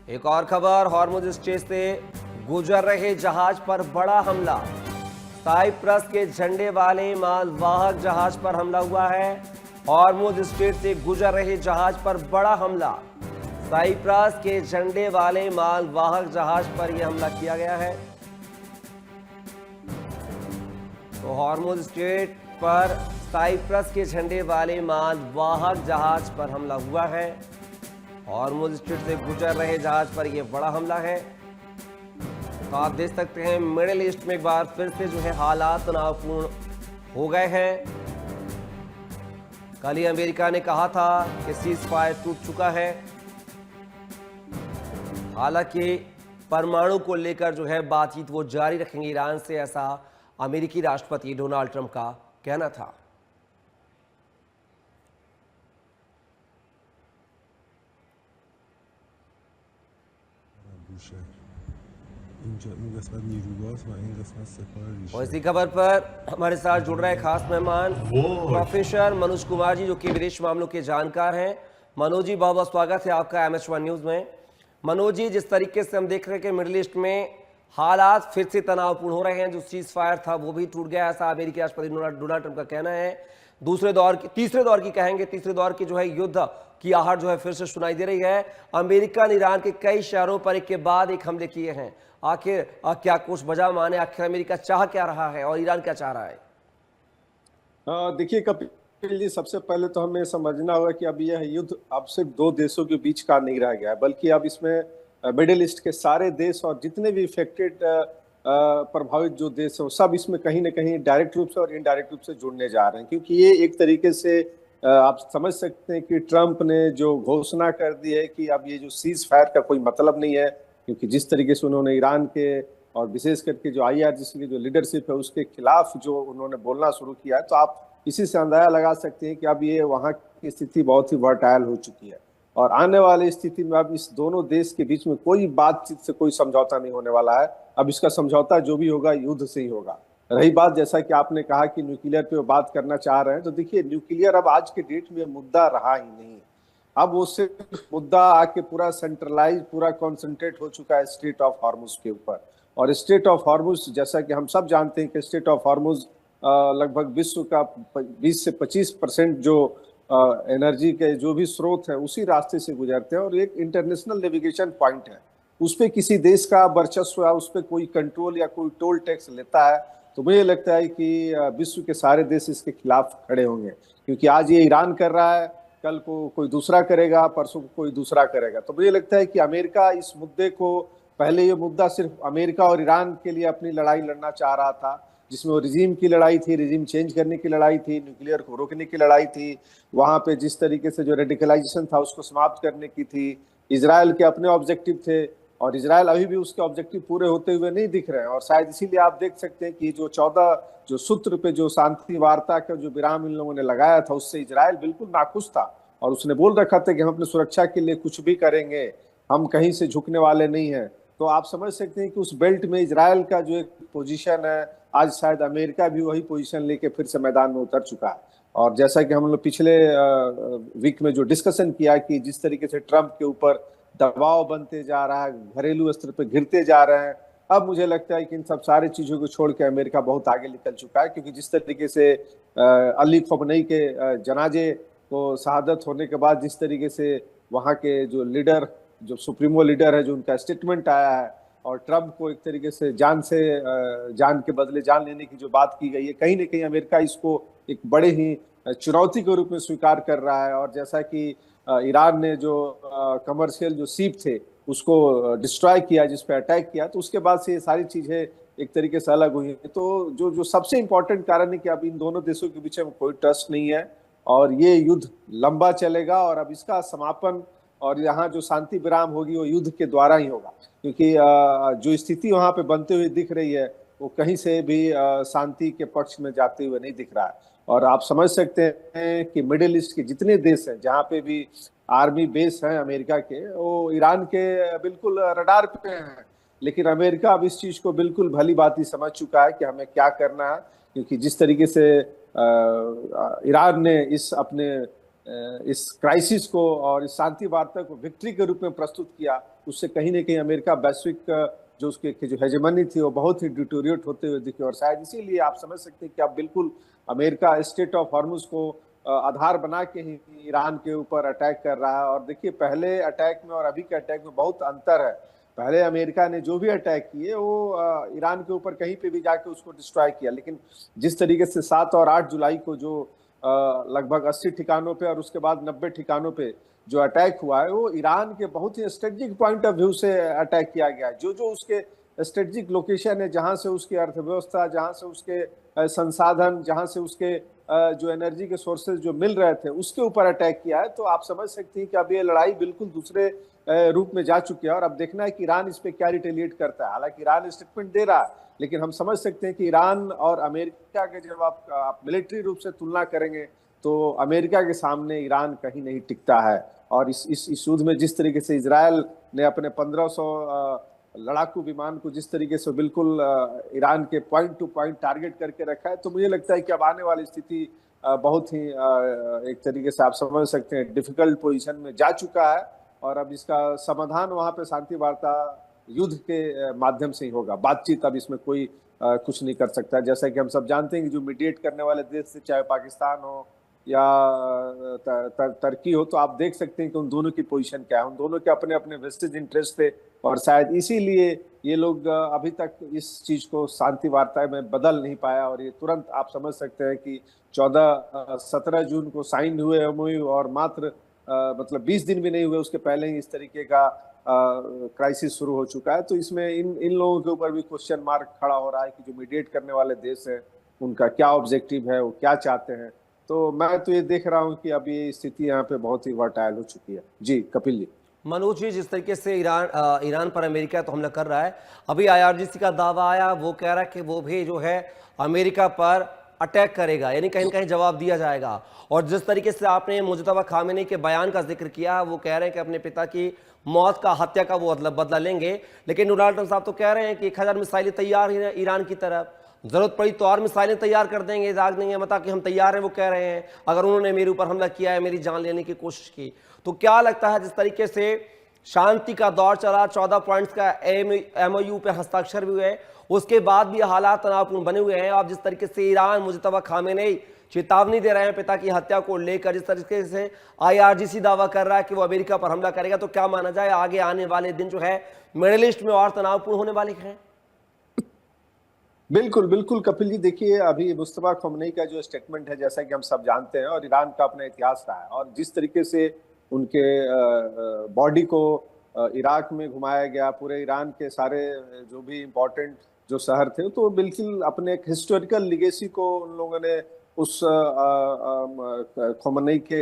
एक और खबर, हॉर्मुज स्ट्रेट से गुजर रहे जहाज पर बड़ा हमला। साइप्रस के झंडे वाले मालवाहक जहाज पर हमला हुआ है। हॉर्मुज स्ट्रेट से गुजर रहे जहाज पर बड़ा हमला। साइप्रस के झंडे वाले मालवाहक जहाज पर यह हमला किया गया है। तो हॉर्मुज स्ट्रेट पर साइप्रस के झंडे वाले मालवाहक जहाज पर हमला हुआ है। हॉर्मुज स्ट्रेट से गुजर रहे जहाज पर यह बड़ा हमला है। तो आप देख सकते हैं मिडिल ईस्ट में एक बार फिर से जो है हालात तनावपूर्ण हो गए हैं। कल ही अमेरिका ने कहा था कि सीज फायर टूट चुका है। हालांकि परमाणु को लेकर जो है बातचीत वो जारी रखेंगे ईरान से, ऐसा अमेरिकी राष्ट्रपति डोनाल्ड ट्रंप का कहना था। और इसी खबर पर हमारे साथ जुड़ रहे खास मेहमान प्रोफेसर मनोज कुमार जी, जो कि विदेश मामलों के जानकार हैं। मनोज जी, बहुत बहुत स्वागत है आपका MH1 न्यूज में। मनोज जी, जिस तरीके से हम देख रहे हैं कि मिडिल ईस्ट में हालात फिर से तनावपूर्ण हो रहे हैं, जो सीज फायर था वो भी टूट गया, ऐसा अमेरिकी राष्ट्रपति डोनाल्ड ट्रंप का कहना है। तीसरे दौर की जो है युद्ध की आहट जो है फिर से सुनाई दे रही है। अमेरिका ने ईरान के कई शहरों पर एक के बाद एक हमले किए हैं। आखिर क्या कुछ वजह माने, आखिर अमेरिका चाह क्या रहा है और ईरान क्या चाह रहा है? देखिए कपिल जी, सबसे पहले तो हमें समझना होगा कि अब यह युद्ध अब सिर्फ दो देशों के बीच का नहीं रह गया है, बल्कि अब इसमें मिडिल ईस्ट के सारे देश और जितने भी इफेक्टेड प्रभावित जो देश है सब इसमें कहीं ना कहीं डायरेक्ट रूप से और इनडायरेक्ट रूप से जुड़ने जा रहे हैं। क्योंकि ये एक तरीके से आप समझ सकते हैं कि ट्रंप ने जो घोषणा कर दी है कि अब ये जो सीज फायर का कोई मतलब नहीं है, क्योंकि जिस तरीके से उन्होंने ईरान के और विशेष करके जो IRGC की जो लीडरशिप है उसके खिलाफ जो उन्होंने बोलना शुरू किया है, तो आप इसी से अंदाजा लगा सकते हैं कि अब ये वहाँ की स्थिति बहुत ही वर्टाइल हो चुकी है। और आने वाली स्थिति में अब इस दोनों देश के बीच में कोई बातचीत से कोई समझौता नहीं होने वाला है। अब इसका समझौता जो भी होगा युद्ध से ही होगा। रही बात, जैसा कि आपने कहा कि न्यूक्लियर पे वो बात करना चाह रहे हैं, तो देखिए न्यूक्लियर अब आज के डेट में मुद्दा रहा ही नहीं। अब वो सिर्फ मुद्दा आके पूरा सेंट्रलाइज, पूरा कॉन्सेंट्रेट हो चुका है स्ट्रेट ऑफ हॉर्मुज के ऊपर। और स्ट्रेट ऑफ हॉर्मुज, जैसा कि हम सब जानते हैं कि स्ट्रेट ऑफ हॉर्मुज लगभग विश्व का 20 से 25% जो एनर्जी के जो भी स्रोत है उसी रास्ते से गुजरते हैं, और एक इंटरनेशनल नेविगेशन पॉइंट है। उस पर किसी देश का वर्चस्व है, उस पर कोई कंट्रोल या कोई टोल टैक्स लेता है, तो मुझे लगता है कि विश्व के सारे देश इसके खिलाफ खड़े होंगे। क्योंकि आज ये ईरान कर रहा है, कल को कोई दूसरा करेगा, परसों को कोई दूसरा करेगा। तो मुझे लगता है कि अमेरिका इस मुद्दे को, पहले ये मुद्दा सिर्फ अमेरिका और ईरान के लिए अपनी लड़ाई लड़ना चाह रहा था, जिसमें वो रिजीम की लड़ाई थी, रिजीम चेंज करने की लड़ाई थी, न्यूक्लियर को रोकने की लड़ाई थी, वहां पे जिस तरीके से जो रेडिकलाइजेशन था उसको समाप्त करने की थी। इजराइल के अपने ऑब्जेक्टिव थे, और इजराइल अभी भी उसके ऑब्जेक्टिव पूरे होते हुए नहीं दिख रहे हैं। और शायद इसीलिए आप देख सकते हैं कि जो 14 जो सूत्र पे जो शांति वार्ता का जो विराम इन लोगों ने लगाया था, उससे इजराइल बिल्कुल नाखुश था। और उसने बोल रखा था कि हम अपनी सुरक्षा के लिए कुछ भी करेंगे, हम कहीं से झुकने वाले नहीं हैं। तो आप समझ सकते हैं कि उस बेल्ट में इजराइल का जो एक पोजीशन है, आज शायद अमेरिका भी वही पोजीशन लेके फिर से मैदान में उतर चुका है। और जैसा कि हम लोग पिछले वीक में जो डिस्कशन किया कि जिस तरीके से ट्रंप के ऊपर दबाव बनते जा रहा है, घरेलू स्तर पर घिरते जा रहे हैं, अब मुझे लगता है कि इन सब सारी चीजों को छोड़ के अमेरिका बहुत आगे निकल चुका है। क्योंकि जिस तरीके से अली खमेनी के जनाजे को शहादत होने के बाद जिस तरीके से वहाँ के जो लीडर, जो सुप्रीमो लीडर है, जो उनका स्टेटमेंट आया है, और ट्रंप को एक तरीके से जान के बदले जान लेने की जो बात की गई है, कहीं ना कहीं अमेरिका इसको एक बड़े ही चुनौती के रूप में स्वीकार कर रहा है। और जैसा कि ईरान ने जो कमर्शियल जो शिप थे उसको डिस्ट्रॉय किया, जिस पे अटैक किया, तो उसके बाद से ये सारी चीजें एक तरीके से अलग हुई है। तो जो सबसे इम्पोर्टेंट कारण है कि अब इन दोनों देशों के बीच में कोई ट्रस्ट नहीं है, और ये युद्ध लंबा चलेगा। और अब इसका समापन और यहाँ जो शांति विराम होगी वो युद्ध के द्वारा ही होगा। क्योंकि जो स्थिति वहां पे बनते हुए दिख रही है वो कहीं से भी शांति के पक्ष में जाते हुए नहीं दिख रहा है। और आप समझ सकते हैं कि मिडिल ईस्ट के जितने देश हैं जहाँ पे भी आर्मी बेस हैं अमेरिका के, वो ईरान के बिल्कुल रडार पे हैं। लेकिन अमेरिका अब इस चीज को बिल्कुल भली भांति समझ चुका है कि हमें क्या करना है। क्योंकि जिस तरीके से ईरान ने इस क्राइसिस को और इस शांति वार्ता को विक्ट्री के रूप में प्रस्तुत किया, उससे कहीं ना कहीं अमेरिका वैश्विक जो उसके की जो हेजेमनी थी वो बहुत ही डिटोरिएट होते हुए दिखे। और शायद इसीलिए आप समझ सकते हैं कि अब बिल्कुल अमेरिका स्टेट ऑफ हॉर्मुज को आधार बना के ही ईरान के ऊपर अटैक कर रहा है। और देखिए, पहले अटैक में और अभी के अटैक में बहुत अंतर है। पहले अमेरिका ने जो भी अटैक किए वो ईरान के ऊपर कहीं पे भी जाके उसको डिस्ट्रॉय किया, लेकिन जिस तरीके से 7 और 8 जुलाई को जो लगभग 80 ठिकानों पे और उसके बाद 90 ठिकानों पे जो अटैक हुआ है, वो ईरान के बहुत ही स्ट्रेटेजिक पॉइंट ऑफ व्यू से अटैक किया गया है। जो जो उसके स्ट्रेटेजिक लोकेशन है, जहां से उसकी अर्थव्यवस्था, जहां से उसके संसाधन, जहां से उसके जो एनर्जी के सोर्सेज जो मिल रहे थे, उसके ऊपर अटैक किया है। तो आप समझ सकते हैं कि अब ये लड़ाई बिल्कुल दूसरे रूप में जा चुकी है। और अब देखना है कि ईरान इस पे क्या रिटेलिएट करता है। हालांकि ईरान स्टेटमेंट दे रहा है, लेकिन हम समझ सकते हैं कि ईरान और अमेरिका के जब आप मिलिट्री रूप से तुलना करेंगे तो अमेरिका के सामने ईरान कहीं नहीं टिकता है। और इस युद्ध में जिस तरीके से इजरायल ने अपने 1500 लड़ाकू विमान को जिस तरीके से बिल्कुल ईरान के पॉइंट टू पॉइंट टारगेट करके रखा है, तो मुझे लगता है कि अब आने वाली स्थिति बहुत ही एक तरीके से आप समझ सकते हैं डिफिकल्ट पोजीशन में जा चुका है। और अब इसका समाधान वहां पे शांति वार्ता युद्ध के माध्यम से ही होगा। बातचीत अब इसमें कोई कुछ नहीं कर सकता। जैसा कि हम सब जानते हैं कि जो मीडिएट करने वाले देश से, चाहे पाकिस्तान हो या टर्की हो, तो आप देख सकते हैं कि उन दोनों की पोजीशन क्या है। उन दोनों के अपने अपने वेस्टेज इंटरेस्ट थे और शायद इसीलिए ये लोग अभी तक इस चीज को शांति वार्ता में बदल नहीं पाया। और ये तुरंत आप समझ सकते हैं कि 17 जून को साइन हुए एमओयू और मात्र मतलब 20 दिन भी नहीं हुए उसके पहले ही इस तरीके का क्राइसिस शुरू हो चुका है। तो इसमें इन लोगों के ऊपर भी क्वेश्चन मार्क खड़ा हो रहा है कि जो मीडिएट करने वाले देश हैं उनका क्या ऑब्जेक्टिव है, वो क्या चाहते हैं। तो मैं तो ये देख रहा हूं कि अब ये स्थिति यहाँ पे बहुत ही वर्टाइल हो चुकी है। जी कपिल जी। मनोज जी, जिस तरीके से ईरान पर अमेरिका तो हमला कर रहा है, अभी आईआरजीसी का दावा आया, वो कह रहा है कि वो भी जो है अमेरिका पर अटैक करेगा, यानी कहीं न कहीं जवाब दिया जाएगा। और जिस तरीके से आपने मुजतबा खामेनी के बयान का जिक्र किया, वो कह रहे हैं कि अपने पिता की मौत का, हत्या का वो बदला लेंगे। लेकिन डोनाल्ड ट्रंप साहब तो कह रहे हैं कि 1000 मिसाइलें तैयार हैं ईरान की तरफ, जरूरत पड़ी तो और मिसाइलें तैयार कर देंगे, इजाज़ नहीं है मता कि हम तैयार हैं। वो कह रहे हैं अगर उन्होंने मेरे ऊपर हमला किया है, मेरी जान लेने की कोशिश की। तो क्या लगता है, जिस तरीके से शांति का दौर चला, 14 पॉइंट्स का एमओयू पे हस्ताक्षर भी हुए, उसके बाद भी हालात तनावपूर्ण बने हुए हैं। अब जिस तरीके से ईरान मुजतबा खामेनी चेतावनी दे रहे हैं पिता की हत्या को लेकर, जिस तरीके से आईआरजीसी दावा कर रहा है कि वो अमेरिका पर हमला करेगा, तो क्या माना जाए आगे आने वाले दिन जो है मिडिल ईस्ट में और तनावपूर्ण होने वाले हैं? बिल्कुल बिल्कुल कपिल जी, देखिए अभी मुस्तफा खamenei का जो स्टेटमेंट है, जैसा कि हम सब जानते हैं, और ईरान का अपना इतिहास रहा है, और जिस तरीके से उनके बॉडी को इराक में घुमाया गया, पूरे ईरान के सारे जो भी इम्पोर्टेंट जो शहर थे, तो बिल्कुल अपने एक हिस्टोरिकल लिगेसी को उन लोगों ने उस खamenei के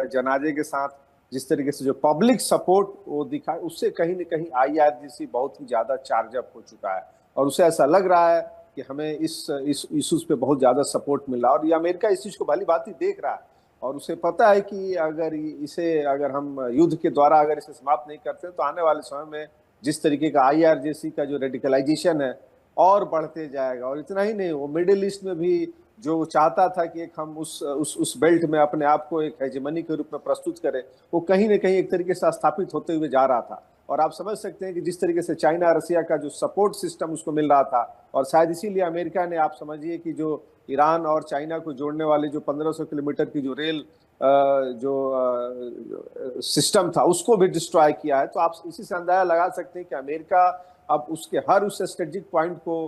जनाजे के साथ जिस तरीके से जो पब्लिक सपोर्ट वो दिखा, उससे कहीं न कहीं आईआरजीसी बहुत ही ज्यादा चार्ज अप हो चुका है। और उसे ऐसा लग रहा है कि हमें इस इश्यूज पे बहुत ज्यादा सपोर्ट मिल रहा है। और ये अमेरिका इस चीज को भली बात ही देख रहा है, और उसे पता है कि अगर हम युद्ध के द्वारा अगर इसे समाप्त नहीं करते, तो आने वाले समय में जिस तरीके का आईआरजीसी का जो रेडिकलाइजेशन है और बढ़ते जाएगा। और इतना ही नहीं, वो मिडिल ईस्ट में भी जो चाहता था कि एक हम उस बेल्ट में अपने आप को एक हेजेमनी के रूप में प्रस्तुत करें, वो कहीं ना कहीं एक तरीके से स्थापित होते हुए जा रहा था। और आप समझ सकते हैं कि जिस तरीके से चाइना रसिया का जो सपोर्ट सिस्टम उसको मिल रहा था, और शायद इसीलिए अमेरिका ने, आप समझिए कि जो ईरान और चाइना को जोड़ने वाली जो 1500 किलोमीटर की जो रेल जो सिस्टम था, उसको भी डिस्ट्रॉय किया है। तो आप इसी से अंदाजा लगा सकते हैं कि अमेरिका अब उसके हर उस स्ट्रेटेजिक पॉइंट को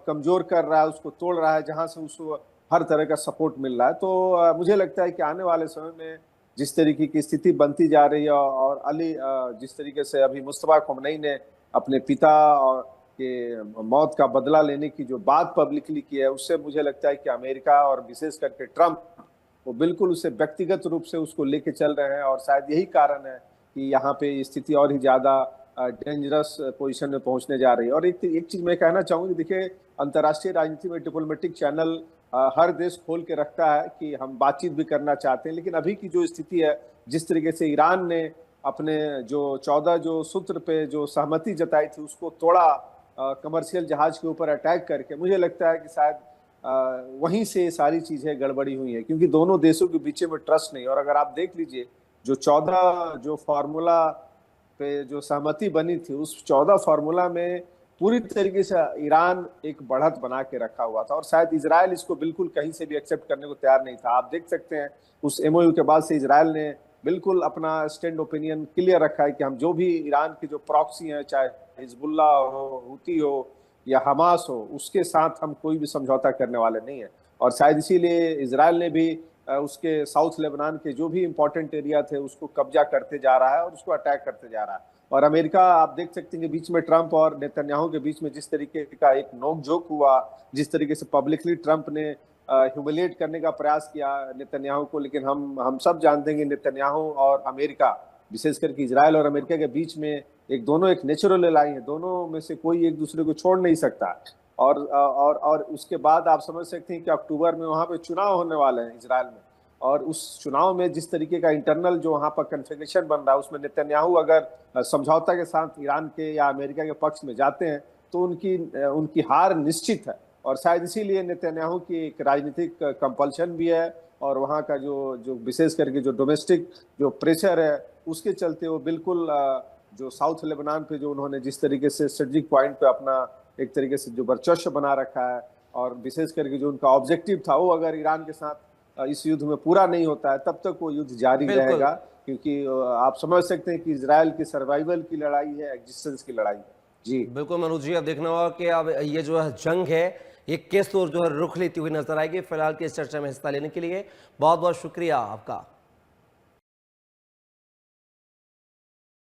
कमजोर कर रहा है, उसको तोड़ रहा है, जहां से उसको हर तरह का सपोर्ट मिल रहा है। तो मुझे लगता है कि आने वाले समय में जिस तरीके की स्थिति बनती जा रही है, और जिस तरीके से अभी मुस्तफा खamenei ने अपने पिता और के मौत का बदला लेने की जो बात पब्लिकली की है, उससे मुझे लगता है कि अमेरिका और विशेष करके ट्रंप वो बिल्कुल उसे व्यक्तिगत रूप से उसको लेके चल रहे हैं। और शायद यही कारण है कि यहाँ पे स्थिति और ही ज्यादा डेंजरस पोजीशन में पहुंचने जा रही है। और एक चीज मैं कहना चाहूंगी, देखिए अंतर्राष्ट्रीय राजनीति में डिप्लोमेटिक चैनल हर देश खोल के रखता है कि हम बातचीत भी करना चाहते हैं, लेकिन अभी की जो स्थिति है, जिस तरीके से ईरान ने अपने जो 14 जो सूत्र पे जो सहमति जताई थी उसको तोड़ा कमर्शियल जहाज के ऊपर अटैक करके, मुझे लगता है कि शायद वहीं से सारी चीजें गड़बड़ी हुई है, क्योंकि दोनों देशों के बीच में ट्रस्ट नहीं। और अगर आप देख लीजिए जो 14 जो फार्मूला पे जो सहमति बनी थी, उस 14 फार्मूला में पूरी तरीके से ईरान एक बढ़त बना के रखा हुआ था और शायद इजराइल इसको बिल्कुल कहीं से भी एक्सेप्ट करने को तैयार नहीं था। आप देख सकते हैं उस एमओयू के बाद से इजराइल ने बिल्कुल अपना स्टैंड ओपिनियन क्लियर रखा है कि हम जो भी ईरान के जो प्रॉक्सी हैं, चाहे हिजबुल्ला हो, हूती हो या हमास हो, उसके साथ हम कोई भी समझौता करने वाले नहीं है। और शायद इसीलिए इजराइल ने भी उसके साउथ लेबनान के जो भी इंपॉर्टेंट एरिया थे उसको कब्जा करते जा रहा है और उसको अटैक करते जा रहा है। और अमेरिका, आप देख सकते हैं कि बीच में ट्रंप और नेतन्याहू के बीच में जिस तरीके का एक नोकझोंक हुआ, जिस तरीके से पब्लिकली ट्रंप ने ह्यूमिलिएट करने का प्रयास किया नेतन्याहू को, लेकिन हम सब जानते हैं कि नेतन्याहू और अमेरिका, विशेष करके इजराइल और अमेरिका के बीच में दोनों एक नेचुरल एलाई है, दोनों में से कोई एक दूसरे को छोड़ नहीं सकता। और उसके बाद आप समझ सकते हैं कि अक्टूबर में वहां पे चुनाव होने वाले हैं इजराइल में, और उस चुनाव में जिस तरीके का इंटरनल जो वहां पर कन्फिगरेशन बन रहा है, उसमें नेतन्याहू अगर समझौता के साथ ईरान के या अमेरिका के पक्ष में जाते हैं तो उनकी हार निश्चित है। और शायद इसीलिए नेतन्याहू की एक राजनीतिक कंपल्शन भी है और वहां का जो विशेष करके जो डोमेस्टिक जो प्रेशर है, उसके चलते वो बिल्कुल जो साउथ लेबनान पे जो उन्होंने जिस तरीके से स्ट्रेटेजिक पॉइंट पे अपना एक तरीके से जो वर्चस्व बना रखा है, और विशेष करके जो उनका ऑब्जेक्टिव था वो अगर ईरान के साथ इस युद्ध में पूरा नहीं होता है तब तक वो युद्ध जारी रहेगा, क्योंकि आप समझ सकते हैं कि इजराइल की सर्वाइवल की लड़ाई है, एग्जिस्टेंस की लड़ाई है। जी बिल्कुल मनोज जी, अब देखना होगा कि अब ये जो है जंग है ये किस ओर जो है रुख लेती हुई नजर आएगी। फिलहाल की इस चर्चा में हिस्सा लेने के लिए बहुत बहुत शुक्रिया आपका।